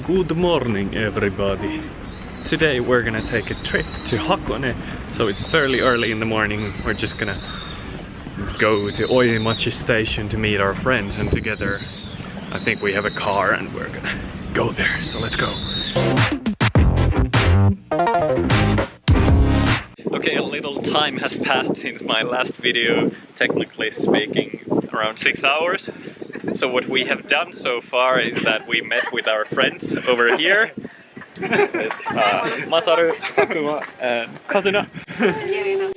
Good morning, everybody. Today we're gonna take a trip to Hakone, so it's fairly early in the morning. We're just gonna go to Oimachi station to meet our friends, and together I think we have a car and we're gonna go there, so let's go. Okay, a little time has passed since my last video, technically speaking around 6 hours. So what we have done so far is that we met with our friends over here. Masaru, Hakuma and Kazuna.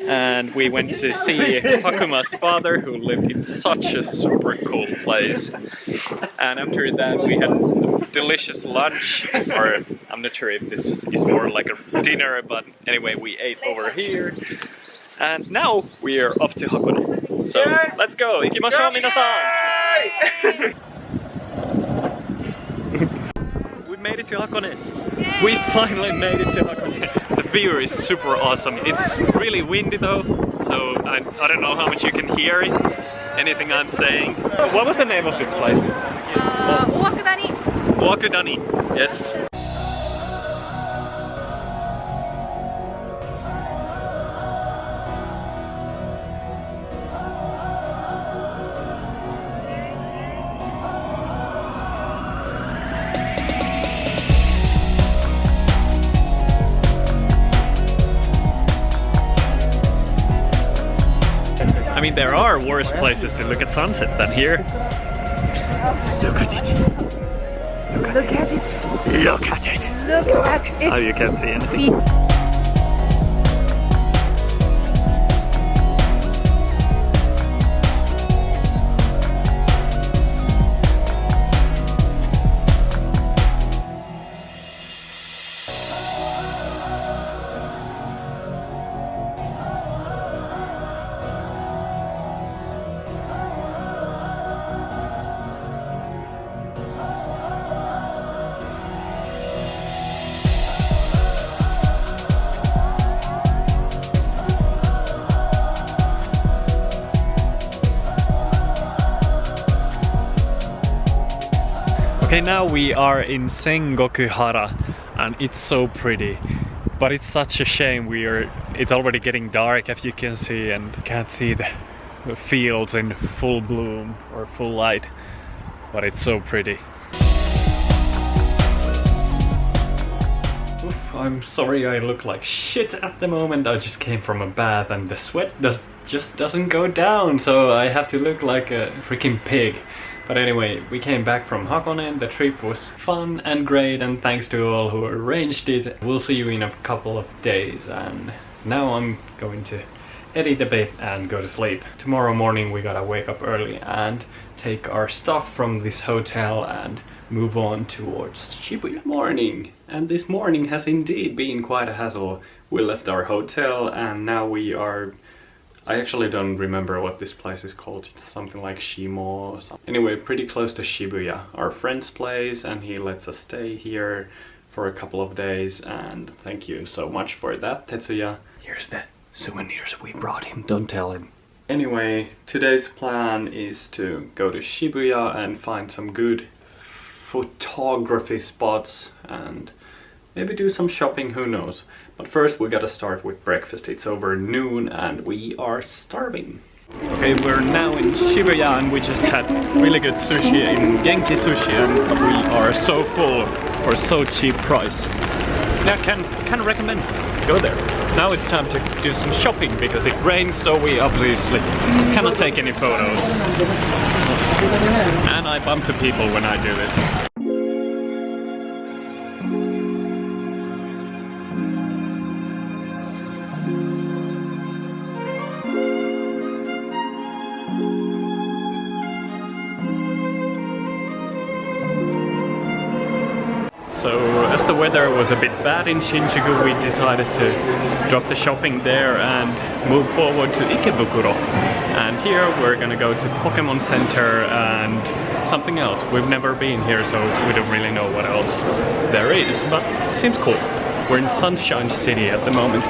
And we went to see Hakuma's father, who lived in such a super cool place. And after that we had delicious lunch, or I'm not sure if this is more like a dinner, but anyway, we ate over here. And now we are off to Hakone. So let's go! Ikimashou, minasan! We made it to Hakone! We finally made it to Hakone! The view is super awesome. It's really windy though, so I don't know how much you can hear it, anything I'm saying. What was the name of this place? Owakudani. Owakudani, yes. I mean, there are worse places to look at sunset than here. Look at it. Look at it. Look at it. Look at it. Oh, you can't see anything. Okay, now we are in Sengokuhara and it's so pretty, but it's such a shame it's already getting dark, as you can see, and can't see the fields in full bloom or full light, but it's so pretty. Oof, I'm sorry I look like shit at the moment. I just came from a bath and the sweat just doesn't go down, so I have to look like a freaking pig. But anyway, we came back from Hakone, the trip was fun and great, and thanks to all who arranged it. We'll see you in a couple of days, and now I'm going to edit a bit and go to sleep. Tomorrow morning we gotta wake up early and take our stuff from this hotel and move on towards Shibuya. Morning! And this morning has indeed been quite a hassle. We left our hotel and now we are... I actually don't remember what this place is called, it's something like Shimo or something. Anyway, pretty close to Shibuya, our friend's place, and he lets us stay here for a couple of days, and thank you so much for that, Tetsuya. Here's the souvenirs we brought him, don't tell him. Anyway, today's plan is to go to Shibuya and find some good photography spots and maybe do some shopping, who knows. But first we gotta start with breakfast. It's over noon and we are starving. Okay, we're now in Shibuya and we just had really good sushi in Genki Sushi, and we are so full for so cheap price. Yeah, can recommend. Go there. Now it's time to do some shopping because it rains, so we obviously cannot take any photos. And I bump to people when I do this. So as the weather was a bit bad in Shinjuku, we decided to drop the shopping there and move forward to Ikebukuro. And here we're gonna go to Pokemon Center and something else. We've never been here, so we don't really know what else there is, but it seems cool. We're in Sunshine City at the moment.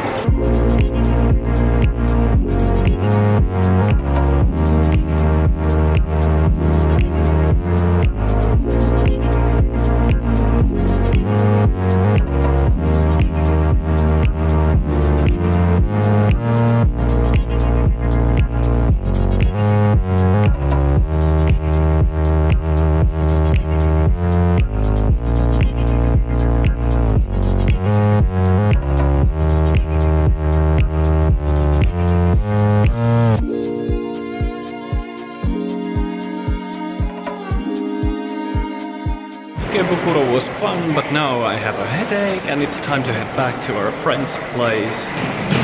fun, but now I have a headache and it's time to head back to our friend's place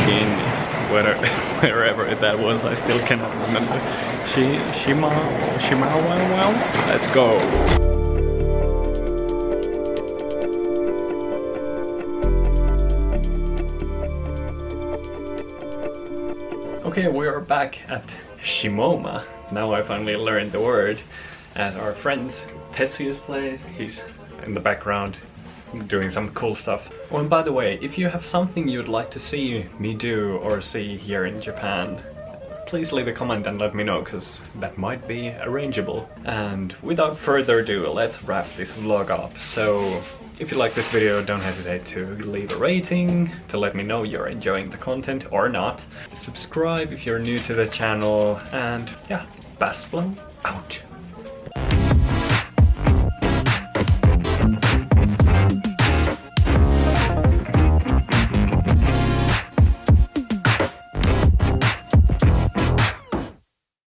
in wherever that was. I still cannot remember. Well, let's go. Okay, we are back at Shimoma. Now I finally learned the word at our friend's Tetsuya's place. He's in the background doing some cool stuff. Oh, and by the way, if you have something you'd like to see me do or see here in Japan, please leave a comment and let me know, because that might be arrangeable. And without further ado, let's wrap this vlog up. So if you like this video, don't hesitate to leave a rating to let me know you're enjoying the content or not. Subscribe if you're new to the channel, and yeah, SirBastflow out.